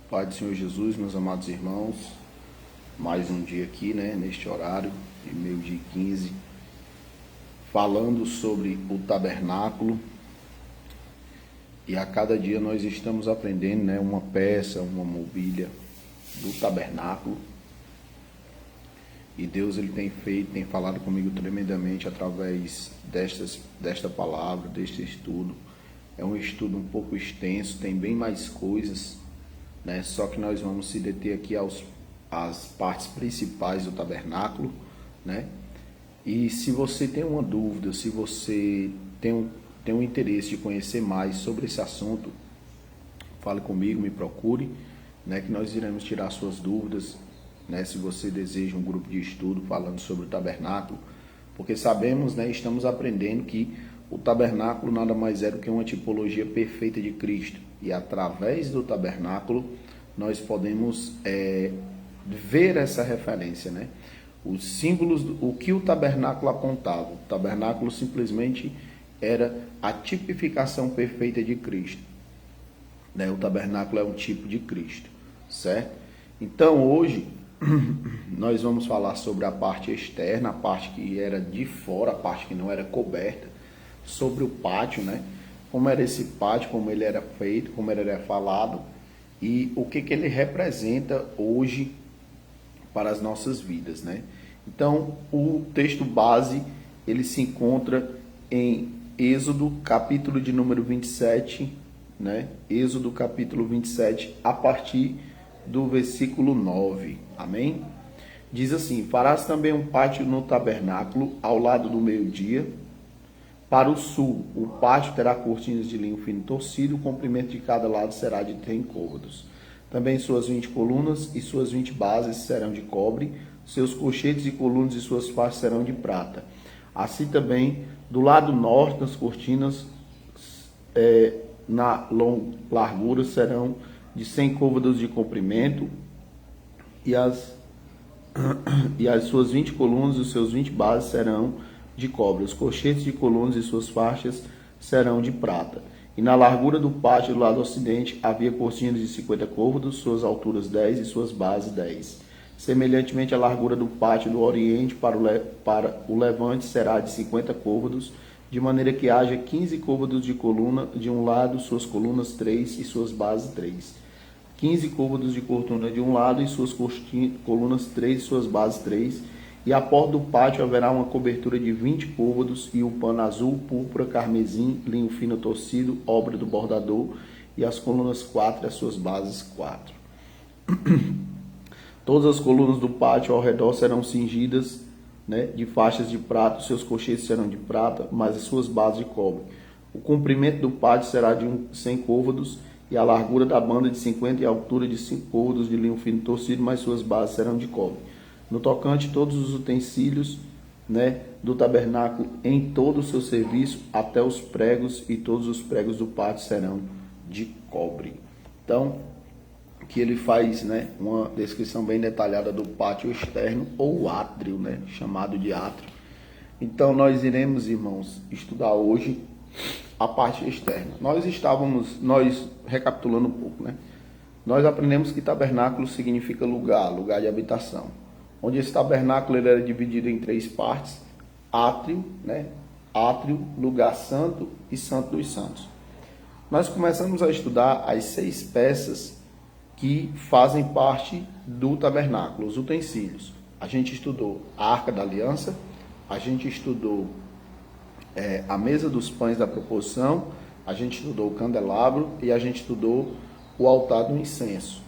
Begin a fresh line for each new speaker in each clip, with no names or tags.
Pai do Senhor Jesus, meus amados irmãos, mais um dia aqui, neste horário, de meio-dia e 15, falando sobre o tabernáculo. E a cada dia nós estamos aprendendo, uma peça, uma mobília do tabernáculo. E Deus ele tem falado comigo tremendamente através desta palavra, deste estudo. É um estudo um pouco extenso, tem bem mais coisas, Só que nós vamos se deter aqui às partes principais do tabernáculo, E se você tem uma dúvida, se você tem um interesse de conhecer mais sobre esse assunto, fale comigo, me procure, que nós iremos tirar suas dúvidas, se você deseja um grupo de estudo falando sobre o tabernáculo, porque sabemos, estamos aprendendo que o tabernáculo nada mais é do que uma tipologia perfeita de Cristo, e através do tabernáculo nós podemos ver essa referência, Os símbolos, o que o tabernáculo apontava. O tabernáculo simplesmente era a tipificação perfeita de Cristo, O tabernáculo é um tipo de Cristo, certo? Então hoje nós vamos falar sobre a parte externa, a parte que era de fora, a parte que não era coberta, sobre o pátio, Como era esse pátio, como ele era feito, como ele era falado e o que ele representa hoje para as nossas vidas, Então, o texto base, ele se encontra em Êxodo, capítulo de número 27, Êxodo, capítulo 27, a partir do versículo 9, amém? Diz assim: farás também um pátio no tabernáculo, ao lado do meio-dia. Para o sul, o pátio terá cortinas de linho fino torcido, o comprimento de cada lado será de 30 côvados. Também suas 20 colunas e suas 20 bases serão de cobre, seus colchetes e colunas e suas faixas serão de prata. Assim também, do lado norte, as cortinas na largura serão de 100 côvados de comprimento, e as suas 20 colunas e os seus 20 bases serão de cobre. Os colchetes de colunas e suas faixas serão de prata. E na largura do pátio do lado ocidente havia cortinas de 50 côvados, suas alturas 10 e suas bases 10. Semelhantemente, a largura do pátio do oriente para o levante será de 50 côvados, de maneira que haja 15 côvados de coluna de um lado, suas colunas 3 e suas bases 3. 15 côvados de cortina de um lado e suas colunas 3 e suas bases 3. E à porta do pátio haverá uma cobertura de 20 côvados e um pano azul, púrpura, carmesim, linho fino torcido, obra do bordador, e as colunas 4 e as suas bases 4. Todas as colunas do pátio ao redor serão cingidas, de faixas de prata, seus colchetes serão de prata, mas as suas bases de cobre. O comprimento do pátio será de 100 côvados, e a largura da banda de 50 e a altura de 5 côvados de linho fino torcido, mas suas bases serão de cobre. No tocante, todos os utensílios, do tabernáculo em todo o seu serviço, até os pregos, e todos os pregos do pátio serão de cobre. Então, aqui ele faz, uma descrição bem detalhada do pátio externo, ou átrio, chamado de átrio. Então, nós iremos, irmãos, estudar hoje a parte externa. Nós recapitulando um pouco, Nós aprendemos que tabernáculo significa lugar de habitação. Onde esse tabernáculo ele era dividido em 3 partes: átrio, átrio, lugar santo e santo dos santos. Nós começamos a estudar as 6 peças que fazem parte do tabernáculo, os utensílios. A gente estudou a Arca da Aliança, a gente estudou a mesa dos pães da proposição, a gente estudou o candelabro e a gente estudou o altar do incenso,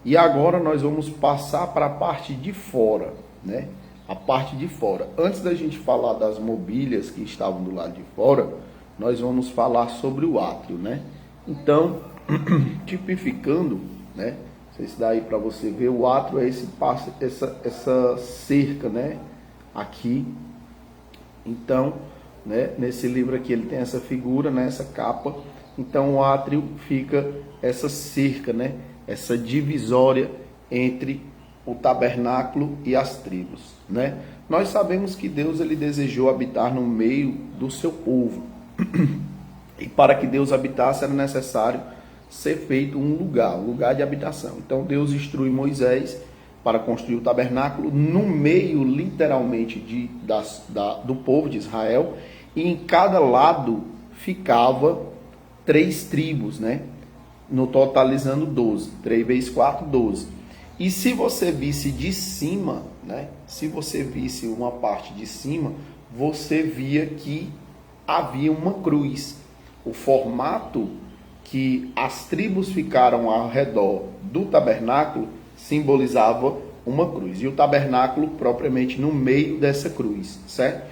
E agora nós vamos passar para a parte de fora, A parte de fora. Antes da gente falar das mobílias que estavam do lado de fora, nós vamos falar sobre o átrio, Então, tipificando, Não sei se dá aí para você ver, o átrio é essa cerca, Aqui. Então, nesse livro aqui ele tem essa figura, essa capa. Então o átrio fica essa cerca, essa divisória entre o tabernáculo e as tribos, Nós sabemos que Deus ele desejou habitar no meio do seu povo. E para que Deus habitasse era necessário ser feito um lugar de habitação. Então Deus instrui Moisés para construir o tabernáculo no meio, literalmente, do povo de Israel, e em cada lado ficava 3 tribos, né? No totalizando 12. 3 vezes 4, 12. E se você visse de cima, né? Se você visse uma parte de cima, você via que havia uma cruz. O formato que as tribos ficaram ao redor do tabernáculo simbolizava uma cruz. E o tabernáculo propriamente no meio dessa cruz, certo?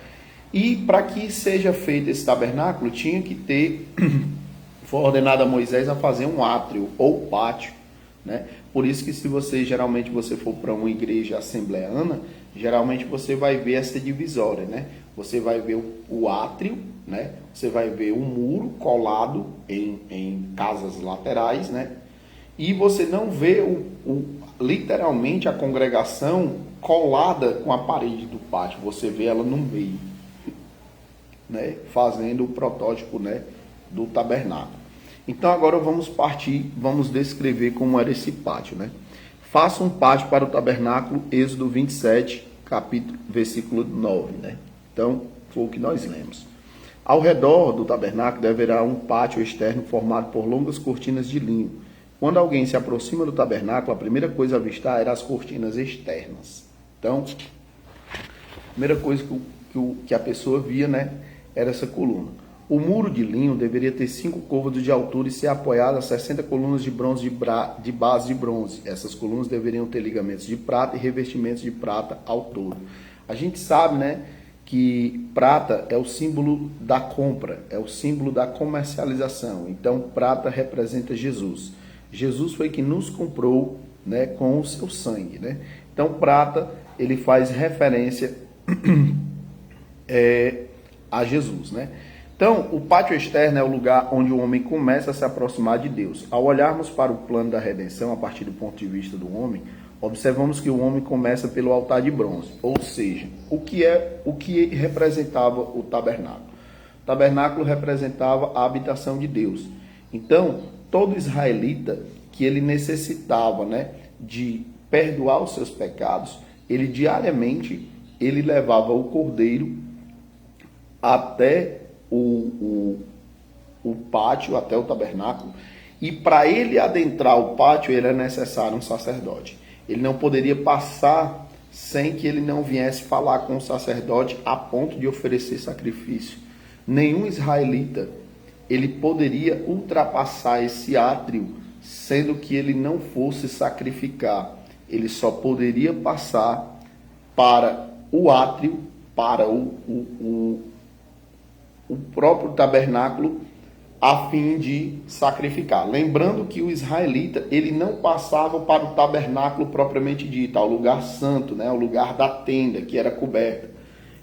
E para que seja feito esse tabernáculo, tinha que ter, foi ordenado a Moisés a fazer um átrio ou pátio, né? Por isso que se você, geralmente, você for para uma igreja assembleana, geralmente você vai ver essa divisória, né? Você vai ver o átrio, né? Você vai ver um muro colado em casas laterais, né? E você não vê literalmente a congregação colada com a parede do pátio, você vê ela no meio, né? Fazendo o protótipo, né? Do tabernáculo. Então agora vamos descrever como era esse pátio, né? Faça um pátio para o tabernáculo, Êxodo 27, versículo 9, né? Então, foi o que nós lemos. Ao redor do tabernáculo haverá um pátio externo formado por longas cortinas de linho. Quando alguém se aproxima do tabernáculo, a primeira coisa a avistar era as cortinas externas. Então, a primeira coisa que a pessoa via, né, era essa coluna. O muro de linho deveria ter 5 côvados de altura e ser apoiado a 60 colunas de bronze de base de bronze. Essas colunas deveriam ter ligamentos de prata e revestimentos de prata ao todo. A gente sabe, né, que prata é o símbolo da compra, é o símbolo da comercialização. Então, prata representa Jesus. Jesus foi que nos comprou, né, com o seu sangue, né? Então, prata, ele faz referência a Jesus, né? Então, o pátio externo é o lugar onde o homem começa a se aproximar de Deus. Ao olharmos para o plano da redenção, a partir do ponto de vista do homem, observamos que o homem começa pelo altar de bronze, ou seja, o que representava o tabernáculo. O tabernáculo representava a habitação de Deus. Então, todo israelita que ele necessitava, né, de perdoar os seus pecados, ele diariamente ele levava o cordeiro até o pátio, até o tabernáculo, e para ele adentrar o pátio, ele é necessário um sacerdote. Ele não poderia passar sem que ele não viesse falar com o sacerdote a ponto de oferecer sacrifício. Nenhum israelita ele poderia ultrapassar esse átrio, sendo que ele não fosse sacrificar. Ele só poderia passar para o átrio, para o próprio tabernáculo, a fim de sacrificar. Lembrando que o israelita, ele não passava para o tabernáculo propriamente dito, ao lugar santo, né, ao lugar da tenda, que era coberta.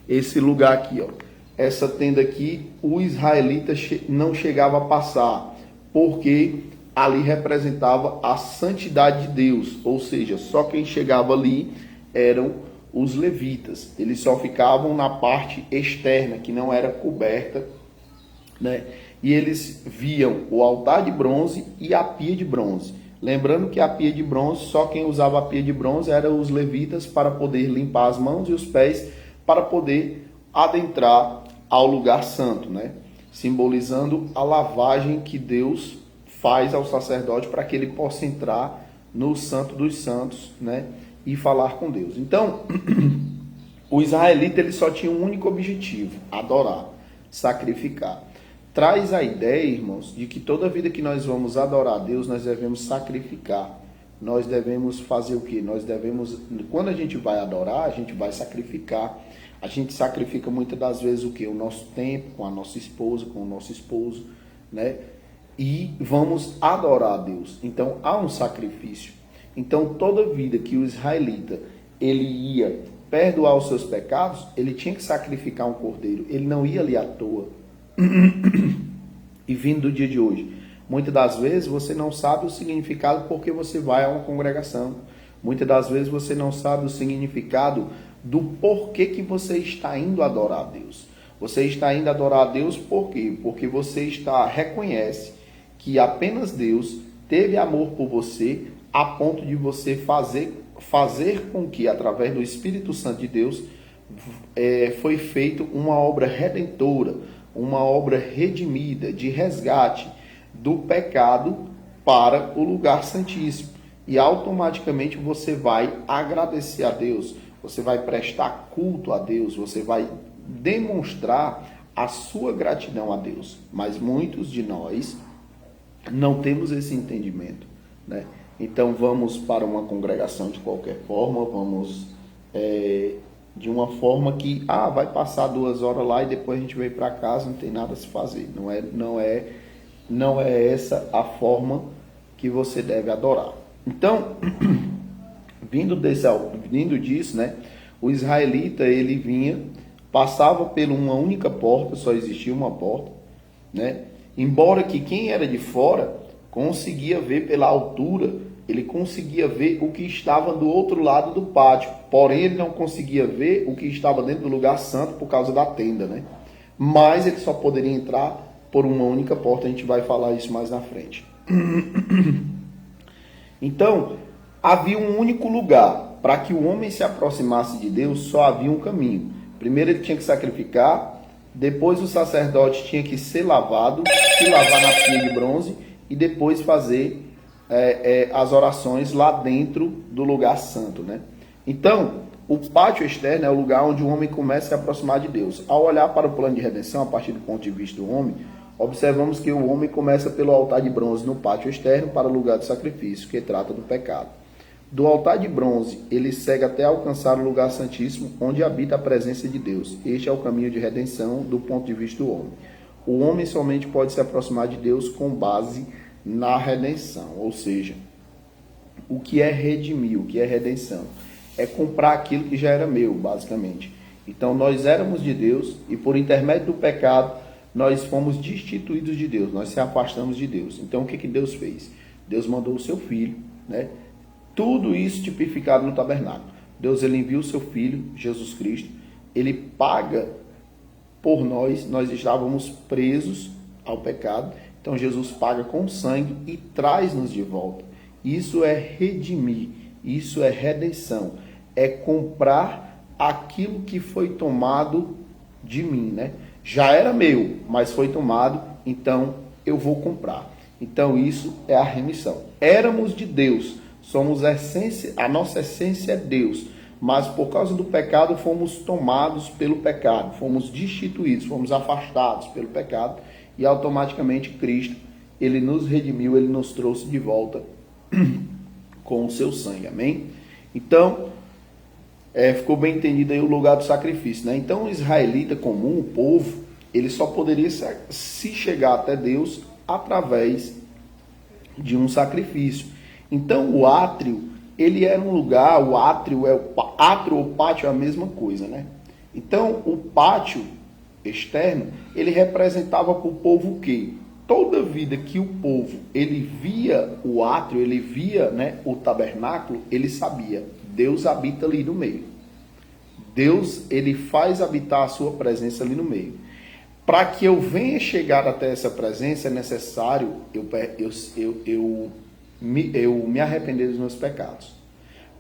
Esse lugar aqui, ó, essa tenda aqui, o israelita não chegava a passar, porque ali representava a santidade de Deus, ou seja, só quem chegava ali eram os levitas. Eles só ficavam na parte externa, que não era coberta, né? E eles viam o altar de bronze e a pia de bronze. Lembrando que a pia de bronze, só quem usava a pia de bronze eram os levitas, para poder limpar as mãos e os pés, para poder adentrar ao lugar santo, né? Simbolizando a lavagem que Deus faz ao sacerdote para que ele possa entrar no Santo dos Santos, né? E falar com Deus. Então, o israelita ele só tinha um único objetivo: adorar, sacrificar. Traz a ideia, irmãos, de que toda vida que nós vamos adorar a Deus, nós devemos sacrificar. Nós devemos fazer o quê? Nós devemos, quando a gente vai adorar, a gente vai sacrificar. A gente sacrifica muitas das vezes o quê? O nosso tempo, com a nossa esposa, com o nosso esposo, né? E vamos adorar a Deus. Então, há um sacrifício. Então, toda vida que o israelita, ele ia perdoar os seus pecados, ele tinha que sacrificar um cordeiro. Ele não ia ali à toa. E vindo do dia de hoje, muitas das vezes você não sabe o significado porque você vai a uma congregação. Muitas das vezes você não sabe o significado do porquê que você está indo adorar a Deus. Você está indo adorar a Deus por quê? Porque você reconhece que apenas Deus teve amor por você a ponto de você fazer com que, através do Espírito Santo de Deus, foi feita uma obra redentora, uma obra redimida, de resgate do pecado para o lugar santíssimo. E automaticamente você vai agradecer a Deus, você vai prestar culto a Deus, você vai demonstrar a sua gratidão a Deus. Mas muitos de nós não temos esse entendimento, né? Então vamos para uma congregação de qualquer forma, vamos de uma forma que vai passar 2 horas lá e depois a gente vem para casa, não tem nada a se fazer. Não é essa a forma que você deve adorar. Então, vindo disso, né, o israelita ele vinha, passava por uma única porta, só existia uma porta, né? Embora que quem era de fora conseguia ver pela altura, ele conseguia ver o que estava do outro lado do pátio, porém ele não conseguia ver o que estava dentro do lugar santo por causa da tenda, né? Mas ele só poderia entrar por uma única porta, a gente vai falar isso mais na frente. Então, havia um único lugar. Para que o homem se aproximasse de Deus, só havia um caminho. Primeiro ele tinha que sacrificar, depois o sacerdote tinha que ser lavado, se lavar na pia de bronze e depois fazer as orações lá dentro do lugar santo, né? Então, o pátio externo é o lugar onde o homem começa a se aproximar de Deus. Ao olhar para o plano de redenção, a partir do ponto de vista do homem, observamos que o homem começa pelo altar de bronze no pátio externo para o lugar de sacrifício, que trata do pecado. Do altar de bronze, ele segue até alcançar o lugar santíssimo, onde habita a presença de Deus. Este é o caminho de redenção do ponto de vista do homem. O homem somente pode se aproximar de Deus com base na redenção. Ou seja, o que é redimir, o que é redenção? É comprar aquilo que já era meu, basicamente. Então, nós éramos de Deus e por intermédio do pecado, nós fomos destituídos de Deus, nós se afastamos de Deus. Então, o que Deus fez? Deus mandou o seu Filho, né? Tudo isso tipificado no tabernáculo. Deus ele envia o seu Filho, Jesus Cristo, ele paga por nós, nós estávamos presos ao pecado, então Jesus paga com sangue e traz-nos de volta. Isso é redimir, isso é redenção, é comprar aquilo que foi tomado de mim, né? Já era meu, mas foi tomado, então eu vou comprar. Então isso é a remissão. Éramos de Deus, somos a essência, a nossa essência é Deus, mas por causa do pecado fomos tomados pelo pecado, fomos destituídos, fomos afastados pelo pecado e automaticamente Cristo, ele nos redimiu, ele nos trouxe de volta com o seu sangue, amém? Então, ficou bem entendido aí o lugar do sacrifício, né? Então, o israelita comum, o povo, ele só poderia se chegar até Deus através de um sacrifício. Então, o átrio, ele era um lugar, o átrio ou pátio é a mesma coisa, né? Então, o pátio externo, ele representava para o povo o quê? Toda vida que o povo, ele via o átrio, ele via, né, o tabernáculo, ele sabia, Deus habita ali no meio. Deus, ele faz habitar a sua presença ali no meio. Para que eu venha chegar até essa presença, é necessário eu me arrepender dos meus pecados.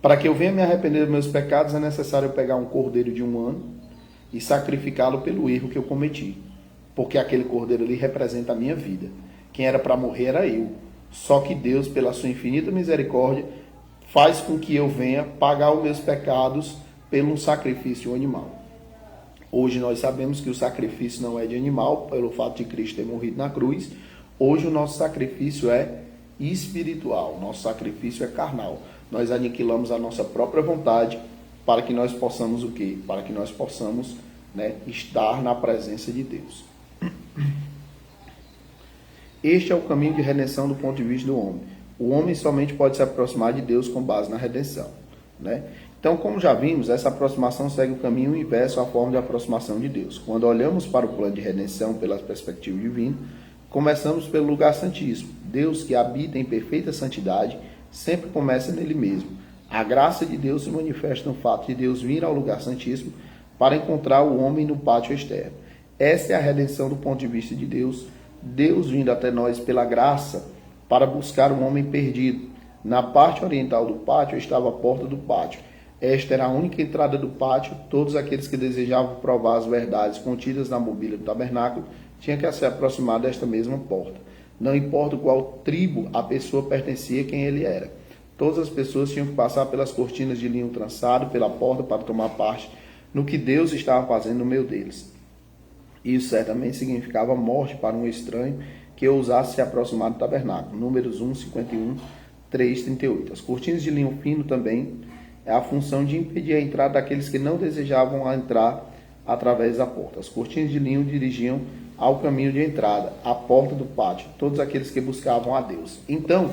Para que eu venha me arrepender dos meus pecados, é necessário eu pegar um cordeiro de 1 ano e sacrificá-lo pelo erro que eu cometi. Porque aquele cordeiro ali representa a minha vida. Quem era para morrer era eu. Só que Deus, pela sua infinita misericórdia, faz com que eu venha pagar os meus pecados pelo sacrifício animal. Hoje nós sabemos que o sacrifício não é de animal, pelo fato de Cristo ter morrido na cruz. Hoje o nosso sacrifício é espiritual, nosso sacrifício é carnal. Nós aniquilamos a nossa própria vontade para que nós possamos o quê? Para que nós possamos, né, estar na presença de Deus. Este é o caminho de redenção do ponto de vista do homem. O homem somente pode se aproximar de Deus com base na redenção, né? Então, como já vimos, essa aproximação segue o caminho inverso à forma de aproximação de Deus. Quando olhamos para o plano de redenção pela perspectiva divina, começamos pelo lugar santíssimo. Deus, que habita em perfeita santidade, sempre começa nele mesmo. A graça de Deus se manifesta no fato de Deus vir ao lugar santíssimo para encontrar o homem no pátio externo. Essa é a redenção do ponto de vista de Deus. Deus vindo até nós pela graça, para buscar um homem perdido. Na parte oriental do pátio estava a porta do pátio. Esta era a única entrada do pátio. Todos aqueles que desejavam provar as verdades contidas na mobília do tabernáculo tinham que se aproximar desta mesma porta. Não importa qual tribo a pessoa pertencia, quem ele era. Todas as pessoas tinham que passar pelas cortinas de linho trançado pela porta para tomar parte no que Deus estava fazendo no meio deles. Isso certamente significava morte para um estranho que ousasse se aproximar do tabernáculo. Números 1, 51, 3, 38. As cortinas de linho fino também é a função de impedir a entrada daqueles que não desejavam entrar através da porta. As cortinas de linho dirigiam ao caminho de entrada, à porta do pátio, todos aqueles que buscavam a Deus. Então,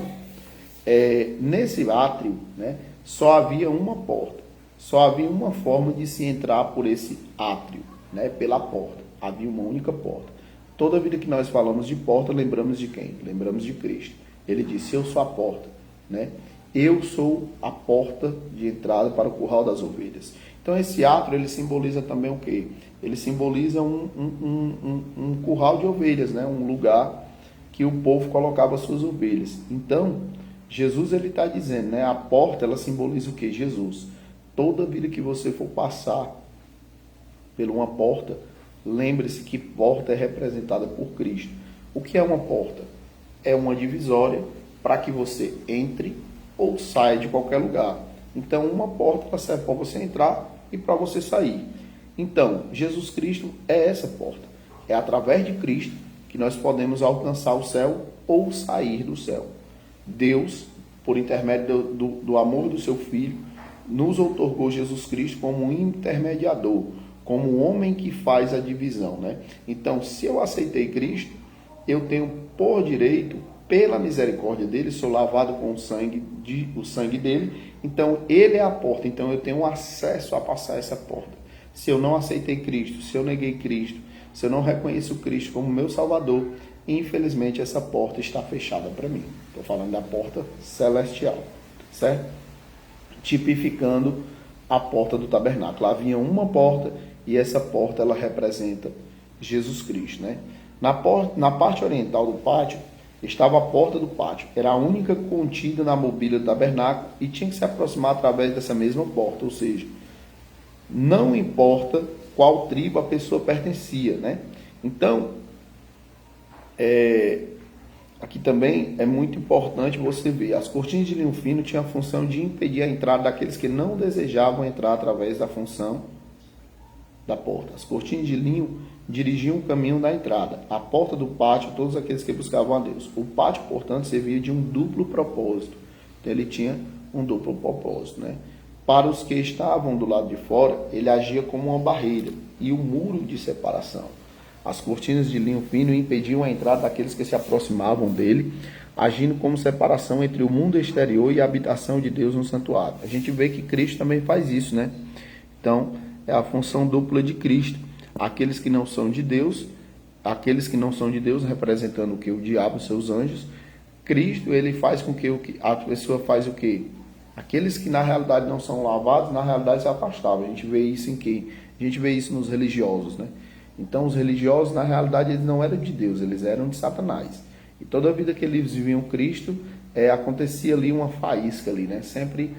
nesse átrio, né, só havia uma porta, só havia uma forma de se entrar por esse átrio, né, pela porta. Havia uma única porta. Toda vida que nós falamos de porta, lembramos de quem? Lembramos de Cristo. Ele disse, eu sou a porta, né? Eu sou a porta de entrada para o curral das ovelhas. Então esse átrio, ele simboliza também o quê? Ele simboliza um curral de ovelhas, né? Um lugar que o povo colocava suas ovelhas. Então, Jesus, ele está dizendo, né? A porta, ela simboliza o quê? Jesus. Toda vida que você for passar por uma porta, lembre-se que porta é representada por Cristo. O que é uma porta? É uma divisória para que você entre ou saia de qualquer lugar. Então, uma porta ela serve para você entrar e para você sair. Então, Jesus Cristo é essa porta. É através de Cristo que nós podemos alcançar o céu ou sair do céu. Deus, por intermédio do amor do seu Filho, nos outorgou Jesus Cristo como um intermediador, como um homem que faz a divisão, né? Então, se eu aceitei Cristo, eu tenho por direito, pela misericórdia dele, sou lavado com o sangue dele, então ele é a porta, então eu tenho acesso a passar essa porta. Se eu não aceitei Cristo, se eu neguei Cristo, se eu não reconheço Cristo como meu Salvador, infelizmente essa porta está fechada para mim. Estou falando da porta celestial, certo? Tipificando a porta do tabernáculo. Havia uma porta e essa porta ela representa Jesus Cristo, né? Na parte oriental do pátio estava a porta do pátio. Era a única contida na mobília do tabernáculo e tinha que se aproximar através dessa mesma porta. Ou seja, não importa qual tribo a pessoa pertencia, né? Então, aqui também é muito importante você ver. As cortinas de linho fino tinham a função de impedir a entrada daqueles que não desejavam entrar através da função da porta. As cortinas de linho dirigiam o caminho da entrada. A porta do pátio, todos aqueles que buscavam a Deus. O pátio, portanto, servia de um duplo propósito. Então, ele tinha um duplo propósito, né? Para os que estavam do lado de fora, ele agia como uma barreira e um muro de separação. As cortinas de linho fino impediam a entrada daqueles que se aproximavam dele, agindo como separação entre o mundo exterior e a habitação de Deus no santuário. A gente vê que Cristo também faz isso, né? Então, é a função dupla de Cristo. Aqueles que não são de Deus, representando o que? O diabo e seus anjos. Cristo, ele faz com que a pessoa faz o quê? Aqueles que na realidade não são lavados, na realidade se afastavam. A gente vê isso em quem? A gente vê isso nos religiosos, né? Então, os religiosos, na realidade, eles não eram de Deus, eles eram de Satanás. E toda a vida que eles viviam Cristo, acontecia ali uma faísca ali, né? Sempre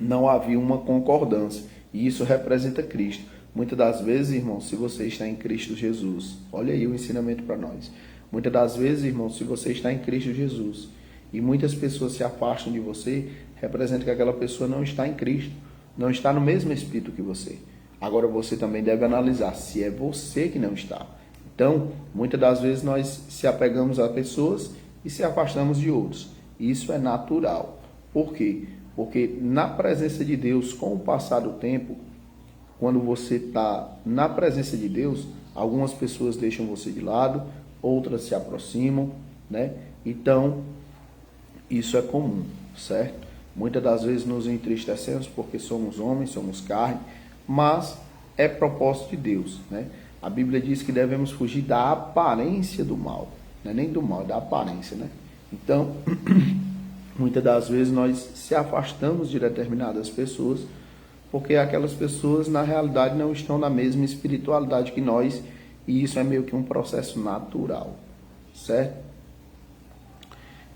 não havia uma concordância. E isso representa Cristo. Muitas das vezes, irmãos, se você está em Cristo Jesus, olha aí o ensinamento para nós. Muitas das vezes, irmãos, se você está em Cristo Jesus e muitas pessoas se afastam de você, representa que aquela pessoa não está em Cristo, não está no mesmo Espírito que você. Agora você também deve analisar se é você que não está. Então, muitas das vezes nós se apegamos a pessoas e se afastamos de outros. Isso é natural. Por quê? Porque na presença de Deus, com o passar do tempo, quando você está na presença de Deus, algumas pessoas deixam você de lado, outras se aproximam, né? Então, isso é comum, certo? Muitas das vezes nos entristecemos porque somos homens, somos carne, mas é propósito de Deus, né? A Bíblia diz que devemos fugir da aparência do mal, não é nem do mal, é da aparência, né? Então, muitas das vezes nós se afastamos de determinadas pessoas, porque aquelas pessoas na realidade não estão na mesma espiritualidade que nós, e isso é meio que um processo natural, certo?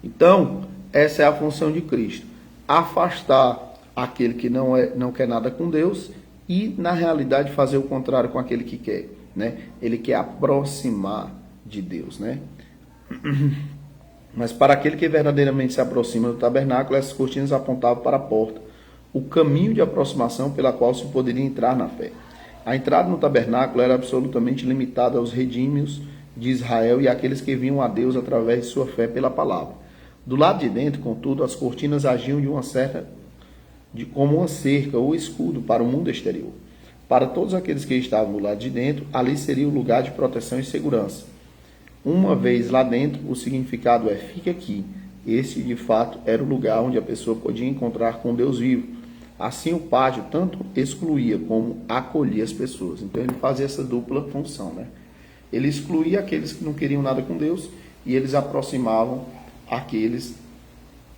Então, essa é a função de Cristo. Afastar aquele que não quer nada com Deus e, na realidade, fazer o contrário com aquele que quer, né? Ele quer aproximar de Deus, né? Mas para aquele que verdadeiramente se aproxima do tabernáculo, essas cortinas apontavam para a porta, o caminho de aproximação pela qual se poderia entrar na fé. A entrada no tabernáculo era absolutamente limitada aos redímios de Israel e àqueles que viam a Deus através de sua fé pela palavra. Do lado de dentro, contudo, as cortinas agiam como uma cerca ou escudo para o mundo exterior. Para todos aqueles que estavam do lado de dentro, ali seria o lugar de proteção e segurança. Uma vez lá dentro, o significado é fique aqui. Esse, de fato, era o lugar onde a pessoa podia encontrar com Deus vivo. Assim, o pátio tanto excluía como acolhia as pessoas. Então, ele fazia essa dupla função, né? Ele excluía aqueles que não queriam nada com Deus e eles aproximavam aqueles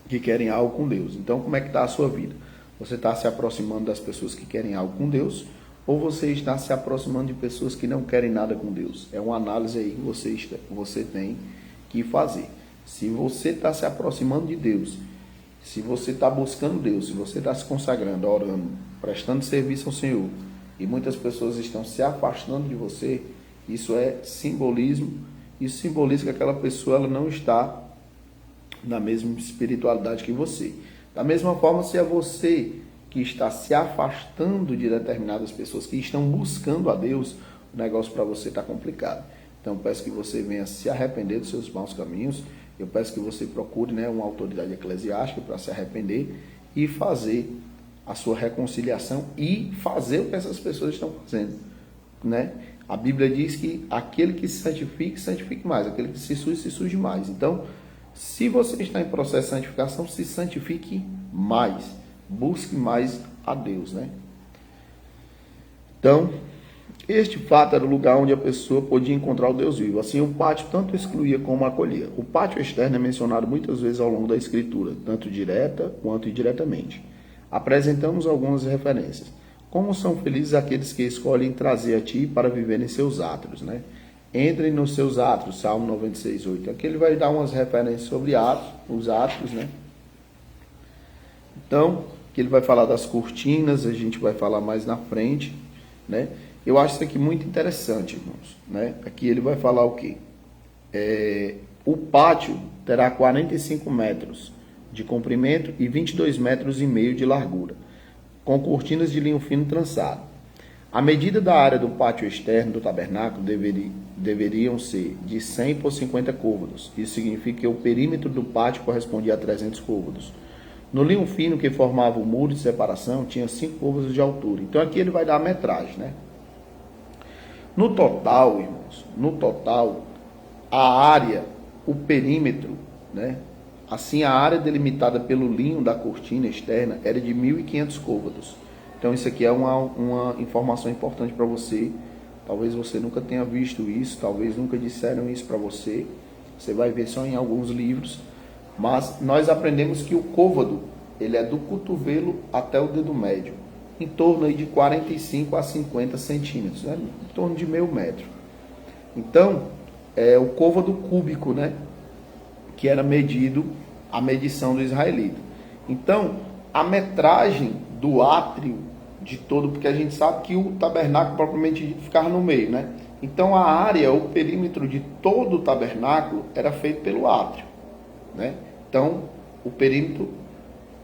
que querem algo com Deus. Então, como é que está a sua vida? Você está se aproximando das pessoas que querem algo com Deus ou você está se aproximando de pessoas que não querem nada com Deus? É uma análise aí que você tem que fazer. Se você está se aproximando de Deus, se você está buscando Deus, se você está se consagrando, orando, prestando serviço ao Senhor, e muitas pessoas estão se afastando de você, isso é simbolismo. Isso simboliza que aquela pessoa ela não está na mesma espiritualidade que você. Da mesma forma, se é você que está se afastando de determinadas pessoas que estão buscando a Deus, o negócio para você está complicado. Então, peço que você venha se arrepender dos seus maus caminhos. Eu peço que você procure, né, uma autoridade eclesiástica para se arrepender e fazer a sua reconciliação e fazer o que essas pessoas estão fazendo, né? A Bíblia diz que aquele que se santifique mais. Aquele que se suje mais. Então, se você está em processo de santificação, se santifique mais. Busque mais a Deus, né? Então, este fato era o lugar onde a pessoa podia encontrar o Deus vivo. Assim, o pátio tanto excluía como acolhia. O pátio externo é mencionado muitas vezes ao longo da Escritura, tanto direta quanto indiretamente. Apresentamos algumas referências. Como são felizes aqueles que escolhem trazer a ti para viver em seus átrios, né? Entrem nos seus átrios, Salmo 96, 8. Aqui ele vai dar umas referências sobre átrios, os átrios, né? Então, aqui ele vai falar das cortinas, a gente vai falar mais na frente, né? Eu acho isso aqui muito interessante, irmãos, né? Aqui ele vai falar o quê? O pátio terá 45 metros de comprimento e 22 metros e meio de largura, com cortinas de linho fino trançado. A medida da área do pátio externo do tabernáculo deveriam ser de 100 por 50 côvados. Isso significa que o perímetro do pátio correspondia a 300 côvados. No linho fino que formava o muro de separação, tinha 5 côvados de altura. Então aqui ele vai dar a metragem, né? No total, irmãos, a área, o perímetro, né? Assim, a área delimitada pelo linho da cortina externa era de 1.500 côvados. Então, isso aqui é uma informação importante para você. Talvez você nunca tenha visto isso, talvez nunca disseram isso para você. Você vai ver só em alguns livros. Mas nós aprendemos que o côvado, ele é do cotovelo até o dedo médio, em torno aí de 45 a 50 centímetros, né? Em torno de meio metro. Então, é o côvado cúbico, né? Que era medido a medição do israelita. Então, a metragem do átrio de todo, porque a gente sabe que o tabernáculo propriamente dito ficava no meio, né? Então, a área, o perímetro de todo o tabernáculo era feito pelo átrio, né? Então, o perímetro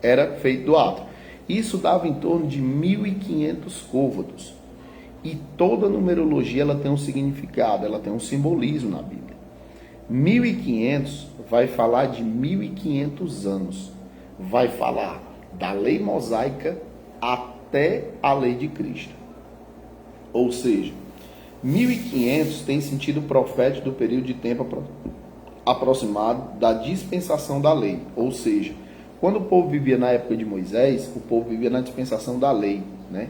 era feito do átrio. Isso dava em torno de 1.500 côvados. E toda numerologia ela tem um significado, ela tem um simbolismo na Bíblia. 1.500 vai falar de 1.500 anos. Vai falar da lei mosaica até a lei de Cristo. Ou seja, 1.500 tem sentido profético do período de tempo aproximado da dispensação da lei. Ou seja, quando o povo vivia na época de Moisés, o povo vivia na dispensação da lei, né?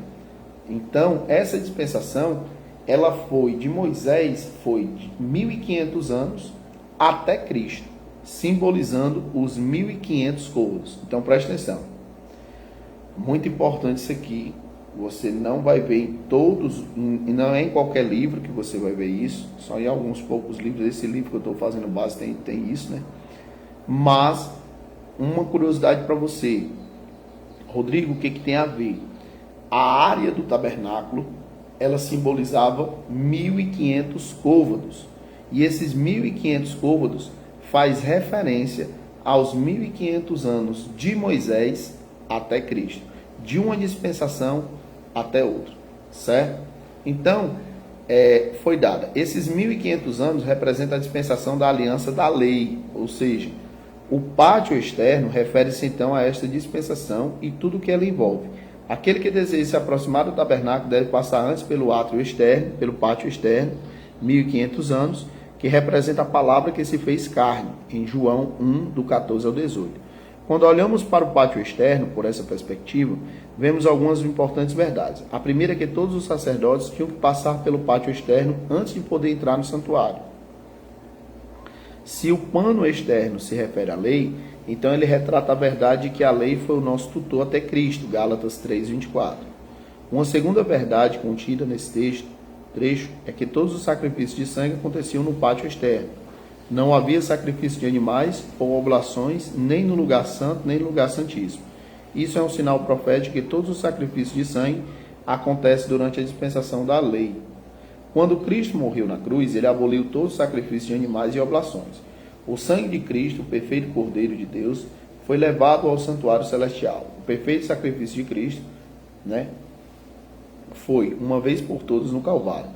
Então, essa dispensação, ela foi de Moisés, foi de 1.500 anos até Cristo, simbolizando os 1.500 côvados. Então, preste atenção. Muito importante isso aqui. Você não vai ver em todos, e não é em qualquer livro que você vai ver isso, só em alguns poucos livros. Esse livro que eu estou fazendo base tem isso, né? Mas, uma curiosidade para você, Rodrigo, o que tem a ver? A área do tabernáculo, ela simbolizava 1.500 côvados. E esses 1.500 côvados faz referência aos 1.500 anos de Moisés até Cristo, de uma dispensação até outra, certo? Então, foi dada. Esses 1.500 anos representam a dispensação da aliança da lei, ou seja, o pátio externo refere-se então a esta dispensação e tudo o que ela envolve. Aquele que deseja se aproximar do tabernáculo deve passar antes pelo átrio externo, pelo pátio externo, 1.500 anos, que representa a palavra que se fez carne, em João 1, do 14 ao 18. Quando olhamos para o pátio externo, por essa perspectiva, vemos algumas importantes verdades. A primeira é que todos os sacerdotes tinham que passar pelo pátio externo antes de poder entrar no santuário. Se o pano externo se refere à lei, então ele retrata a verdade de que a lei foi o nosso tutor até Cristo, Gálatas 3:24. Uma segunda verdade contida nesse trecho é que todos os sacrifícios de sangue aconteciam no pátio externo. Não havia sacrifício de animais ou oblações, nem no lugar santo, nem no lugar santíssimo. Isso é um sinal profético que todos os sacrifícios de sangue acontecem durante a dispensação da lei. Quando Cristo morreu na cruz, ele aboliu todos os sacrifícios de animais e oblações. O sangue de Cristo, o perfeito Cordeiro de Deus, foi levado ao santuário celestial. O perfeito sacrifício de Cristo, foi, uma vez por todas, no Calvário.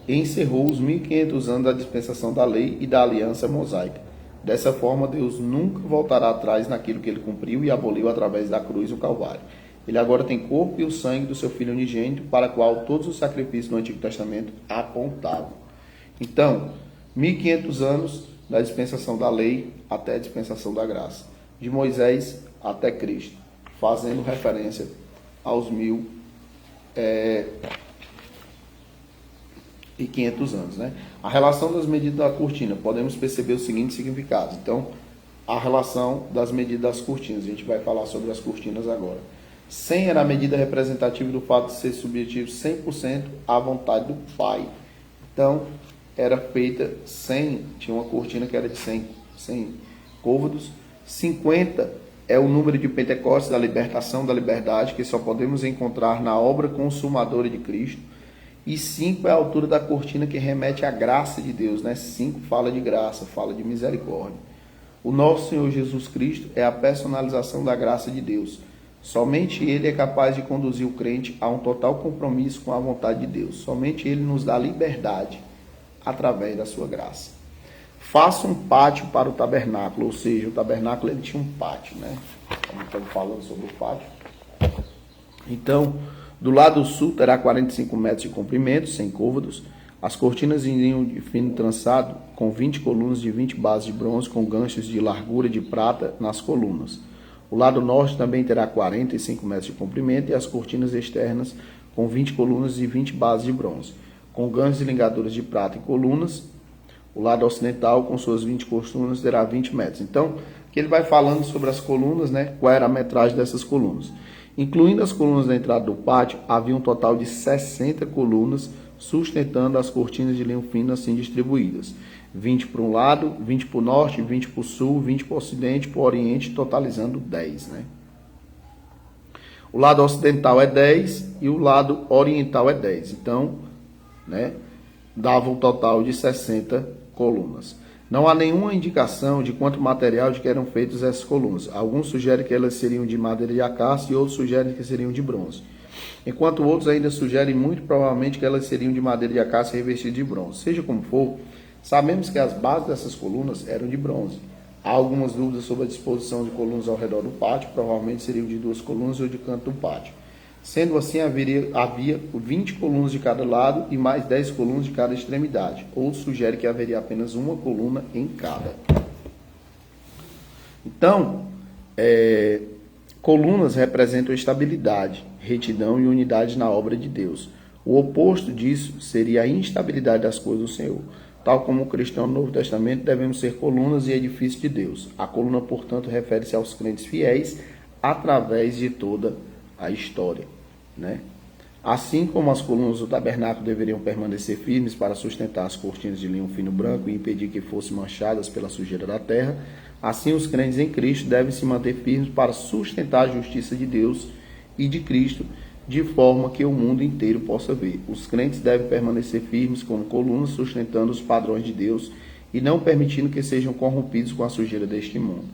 E encerrou os 1.500 anos da dispensação da lei e da aliança mosaica. Dessa forma, Deus nunca voltará atrás naquilo que ele cumpriu e aboliu através da cruz o Calvário. Ele agora tem corpo e o sangue do seu Filho unigênito, para o qual todos os sacrifícios do Antigo Testamento apontavam. Então, 1.500 anos da dispensação da lei até a dispensação da graça. De Moisés até Cristo, fazendo referência aos 1.500 anos. A relação das medidas da cortina, podemos perceber o seguinte significado. Então, a relação das medidas das cortinas, a gente vai falar sobre as cortinas agora. 100 era a medida representativa do fato de ser subjetivo 100% à vontade do Pai. Então, era feita 100, tinha uma cortina que era de 100 côvados. 50 é o número de Pentecostes, da libertação, da liberdade, que só podemos encontrar na obra consumadora de Cristo. E 5 é a altura da cortina, que remete à graça de Deus. 5 fala de graça, fala de misericórdia. O nosso Senhor Jesus Cristo é a personalização da graça de Deus. Somente Ele é capaz de conduzir o crente a um total compromisso com a vontade de Deus. Somente Ele nos dá liberdade através da sua graça. Faça um pátio para o tabernáculo, ou seja, o tabernáculo ele tinha um pátio, Como estamos falando sobre o pátio. Então, do lado sul terá 45 metros de comprimento, 100 côvados. As cortinas em linho de fino trançado, com 20 colunas de 20 bases de bronze, com ganchos de largura de prata nas colunas. O lado norte também terá 45 metros de comprimento e as cortinas externas com 20 colunas e 20 bases de bronze, com ganchos e ligaduras de prata e colunas. O lado ocidental, com suas 20 colunas, terá 20 metros. Então, aqui ele vai falando sobre as colunas, qual era a metragem dessas colunas. Incluindo as colunas da entrada do pátio, havia um total de 60 colunas sustentando as cortinas de linho fino assim distribuídas. 20 para um lado, 20 para o norte, 20 para o sul, 20 para o ocidente, para o oriente, totalizando 10. O lado ocidental é 10 e o lado oriental é 10. Então, dava um total de 60 colunas. Não há nenhuma indicação de quanto material de que eram feitas essas colunas. Alguns sugerem que elas seriam de madeira de acácia e outros sugerem que seriam de bronze. Enquanto outros ainda sugerem muito provavelmente que elas seriam de madeira de acácia revestidas de bronze. Seja como for, sabemos que as bases dessas colunas eram de bronze. Há algumas dúvidas sobre a disposição de colunas ao redor do pátio, provavelmente seriam de 2 colunas ou de canto do pátio. Sendo assim, havia 20 colunas de cada lado e mais 10 colunas de cada extremidade. Outros sugerem que haveria apenas uma coluna em cada. Então, colunas representam estabilidade, retidão e unidade na obra de Deus. O oposto disso seria a instabilidade das coisas do Senhor. Tal como o cristão no Novo Testamento, devemos ser colunas e edifícios de Deus. A coluna, portanto, refere-se aos crentes fiéis através de toda a história. Assim como as colunas do tabernáculo deveriam permanecer firmes para sustentar as cortinas de linho fino branco e impedir que fossem manchadas pela sujeira da terra, Assim, os crentes em Cristo devem se manter firmes para sustentar a justiça de Deus e de Cristo, de forma que o mundo inteiro possa ver. Os crentes devem permanecer firmes como colunas, sustentando os padrões de Deus e não permitindo que sejam corrompidos com a sujeira deste mundo.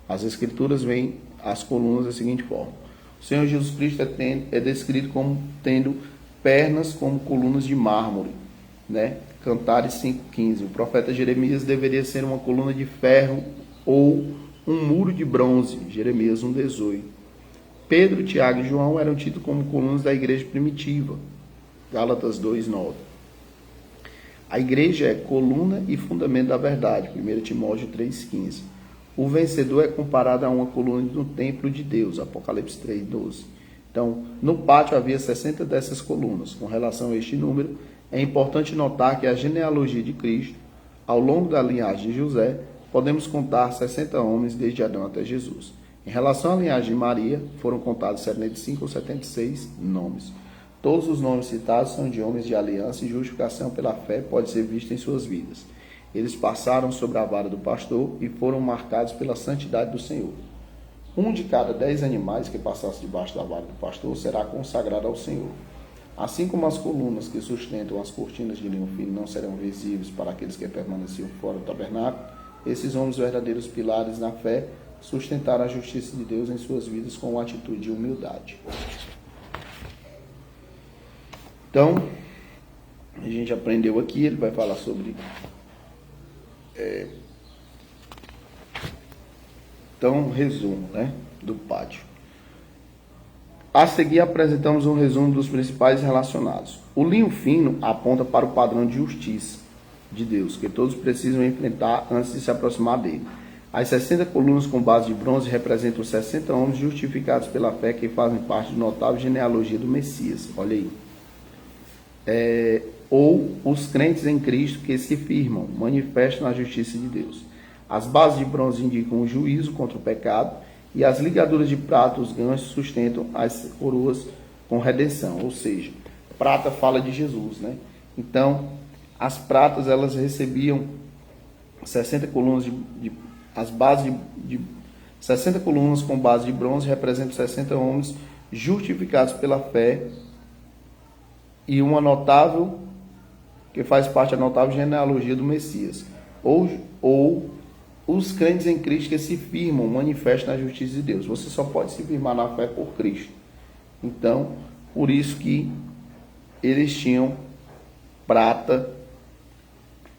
As Escrituras veem as colunas da seguinte forma: o Senhor Jesus Cristo é descrito como tendo pernas como colunas de mármore, né? Cantares 5,15. O profeta Jeremias deveria ser uma coluna de ferro ou um muro de bronze, Jeremias 1,18. Pedro, Tiago e João eram tidos como colunas da igreja primitiva, Gálatas 2,9. A igreja é coluna e fundamento da verdade, 1 Timóteo 3,15. O vencedor é comparado a uma coluna no templo de Deus, Apocalipse 3,12. Então, no pátio havia 60 dessas colunas. Com relação a este número, é importante notar que a genealogia de Cristo, ao longo da linhagem de José, podemos contar 60 homens desde Adão até Jesus. Em relação à linhagem de Maria, foram contados 75 ou 76 nomes. Todos os nomes citados são de homens de aliança e justificação pela fé pode ser vista em suas vidas. Eles passaram sobre a vara do pastor e foram marcados pela santidade do Senhor. Um de cada 10 animais que passasse debaixo da vara do pastor será consagrado ao Senhor. Assim como as colunas que sustentam as cortinas de linho fino não serão visíveis para aqueles que permaneciam fora do tabernáculo, esses homens verdadeiros pilares na fé sustentaram a justiça de Deus em suas vidas com uma atitude de humildade. Então, a gente aprendeu aqui, ele vai falar sobre... Então, resumo, né, do pátio. A seguir, apresentamos um resumo dos principais relacionados. O linho fino aponta para o padrão de justiça de Deus, que todos precisam enfrentar antes de se aproximar dele. As 60 colunas com base de bronze representam os 60 homens justificados pela fé que fazem parte da notável genealogia do Messias. Olha aí. Ou os crentes em Cristo que se firmam, manifestam a justiça de Deus. As bases de bronze indicam o juízo contra o pecado e as ligaduras de prata, os ganchos, sustentam as coroas com redenção. Ou seja, prata fala de Jesus, né? Então, as pratas, elas recebiam 60 colunas as bases de 60 colunas com base de bronze representam 60 homens justificados pela fé e uma notável, que faz parte da notável genealogia do Messias. Ou os crentes em Cristo que se firmam, manifestam a justiça de Deus. Você só pode se firmar na fé por Cristo. Então, por isso que eles tinham prata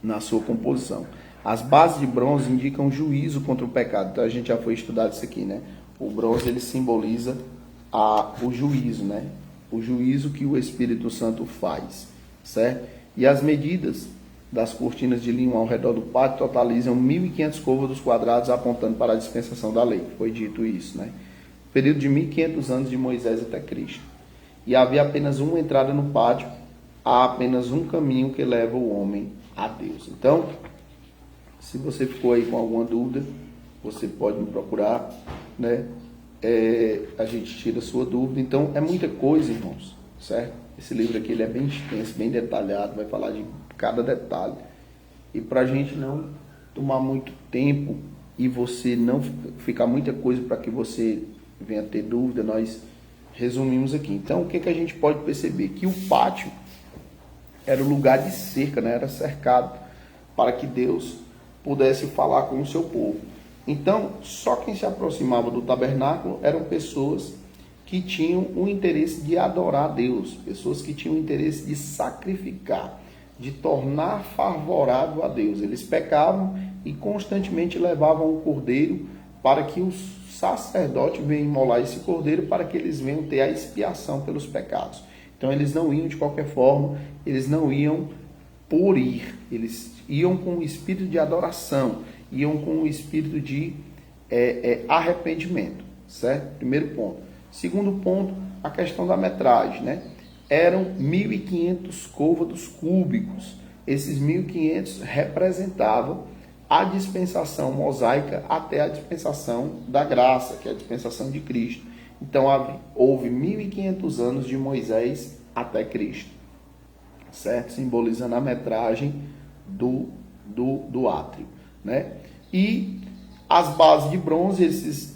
na sua composição. As bases de bronze indicam juízo contra o pecado. Então a gente já foi estudado isso aqui, né? O bronze, ele simboliza o juízo, né? O juízo que o Espírito Santo faz, certo? E as medidas das cortinas de linho ao redor do pátio totalizam 1.500 côvados quadrados, apontando para a dispensação da lei. Foi dito isso, né? Período de 1.500 anos de Moisés até Cristo. E havia apenas uma entrada no pátio, há apenas um caminho que leva o homem a Deus. Então, se você ficou aí com alguma dúvida, você pode me procurar, né? A gente tira a sua dúvida. Então, é muita coisa, irmãos, certo? Esse livro aqui ele é bem extenso, bem detalhado, vai falar de cada detalhe. E para a gente não tomar muito tempo e você não ficar muita coisa para que você venha ter dúvida, nós resumimos aqui. Então, o que a gente pode perceber? Que o pátio era o lugar de cerca, né? Era cercado para que Deus pudesse falar com o seu povo. Então, só quem se aproximava do tabernáculo eram pessoas que tinham o interesse de adorar a Deus, pessoas que tinham o interesse de sacrificar, de tornar favorável a Deus. Eles pecavam e constantemente levavam o cordeiro para que o sacerdote venha imolar esse cordeiro para que eles venham ter a expiação pelos pecados. Então eles não iam de qualquer forma, eles não iam por ir, eles iam com o espírito de adoração, iam com o espírito de arrependimento, certo? Primeiro ponto. Segundo ponto, a questão da metragem, né? Eram 1.500 côvados cúbicos. Esses 1.500 representavam a dispensação mosaica até a dispensação da graça, que é a dispensação de Cristo. Então, houve 1.500 anos de Moisés até Cristo, certo? Simbolizando a metragem do átrio, né? E As bases de bronze,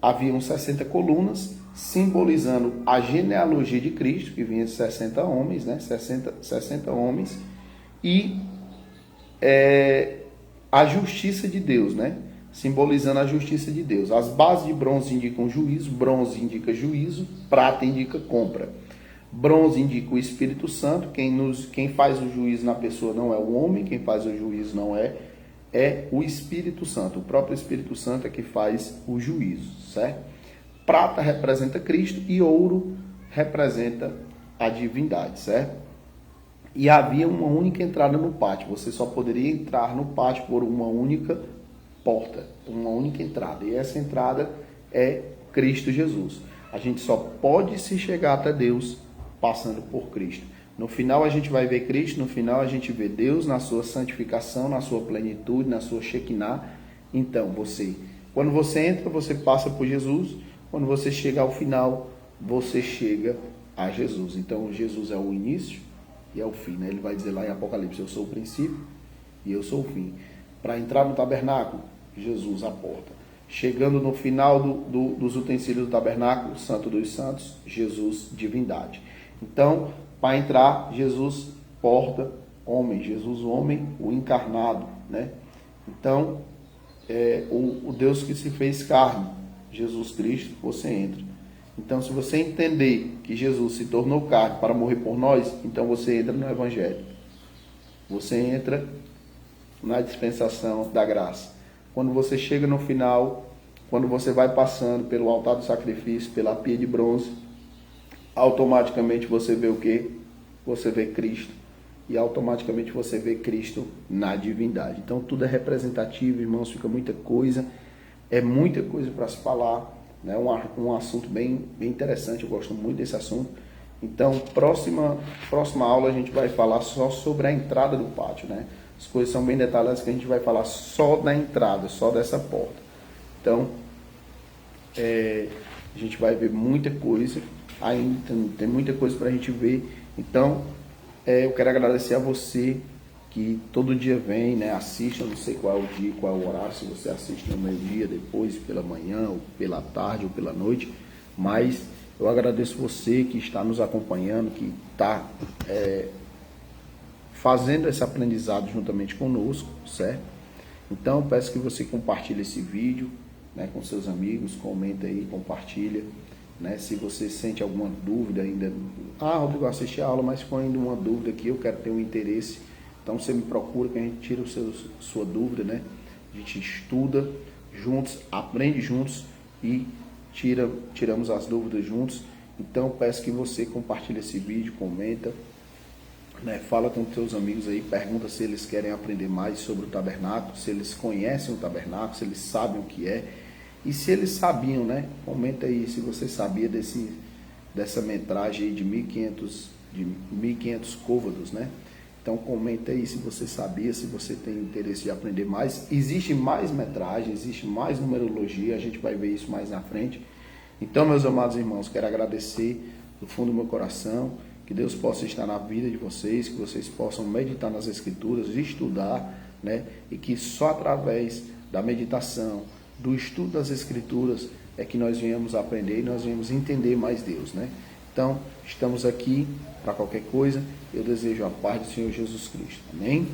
haviam 60 colunas, simbolizando a genealogia de Cristo, que vinha de 60 homens, né? 60 homens, e a justiça de Deus, né? Simbolizando a justiça de Deus. As bases de bronze indicam juízo, bronze indica juízo, prata indica compra. Bronze indica o Espírito Santo, quem faz o juízo na pessoa não é o homem, quem faz o juízo não é o Espírito Santo. O próprio Espírito Santo é que faz o juízo, certo? Prata representa Cristo e ouro representa a divindade, certo? E havia uma única entrada no pátio. Você só poderia entrar no pátio por uma única porta, uma única entrada. E essa entrada é Cristo Jesus. A gente só pode se chegar até Deus passando por Cristo. No final a gente vai ver Cristo, no final a gente vê Deus na sua santificação, na sua plenitude, na sua Shekinah. Então, quando você entra, você passa por Jesus. Quando você chega ao final, você chega a Jesus. Então, Jesus é o início e é o fim, né? Ele vai dizer lá em Apocalipse, eu sou o princípio e eu sou o fim. Para entrar no tabernáculo, Jesus a porta. Chegando no final dos utensílios do tabernáculo, Santo dos Santos, Jesus divindade. Então, para entrar, Jesus porta, homem, Jesus o homem, o encarnado, né? Então, o Deus que se fez carne, Jesus Cristo, você entra. Então, se você entender que Jesus se tornou carne para morrer por nós, então você entra no Evangelho. Você entra na dispensação da graça. Quando você chega no final, quando você vai passando pelo altar do sacrifício, pela pia de bronze, automaticamente você vê o quê? Você vê Cristo. E automaticamente você vê Cristo na divindade. Então tudo é representativo, irmãos, fica muita coisa. É muita coisa para se falar. Né? Um assunto bem interessante, eu gosto muito desse assunto. Então, próxima aula a gente vai falar só sobre a entrada do pátio, né? As coisas são bem detalhadas que a gente vai falar só da entrada, só dessa porta. Então, a gente vai ver muita coisa, ainda tem muita coisa para a gente ver. Então, eu quero agradecer a você que todo dia vem, né, assiste, eu não sei qual é o dia, qual é o horário, se você assiste no meio-dia, depois, pela manhã, ou pela tarde, ou pela noite, mas eu agradeço você que está nos acompanhando, que está fazendo esse aprendizado juntamente conosco, certo? Então, peço que você compartilhe esse vídeo, né, com seus amigos, comenta aí, compartilha, né? Se você sente alguma dúvida ainda, Rodrigo, eu assisti a aula, mas ficou ainda uma dúvida aqui, eu quero ter um interesse, então você me procura que a gente tira sua dúvida, né? A gente estuda juntos, aprende juntos e tiramos as dúvidas juntos. Então, peço que você compartilhe esse vídeo, comenta, né? Fala com seus amigos aí, pergunta se eles querem aprender mais sobre o tabernáculo, se eles conhecem o tabernáculo, se eles sabem o que é. E se eles sabiam, né? Comenta aí se você sabia dessa metragem aí de 1.500 côvados, né? Então comenta aí se você sabia, se você tem interesse de aprender mais. Existe mais metragem, existe mais numerologia, a gente vai ver isso mais na frente. Então, meus amados irmãos, quero agradecer do fundo do meu coração, que Deus possa estar na vida de vocês, que vocês possam meditar nas Escrituras, estudar, né? E que só através da meditação, do estudo das Escrituras, é que nós venhamos aprender e nós venhamos entender mais Deus, né? Então, estamos aqui para qualquer coisa. Eu desejo a paz do Senhor Jesus Cristo. Amém?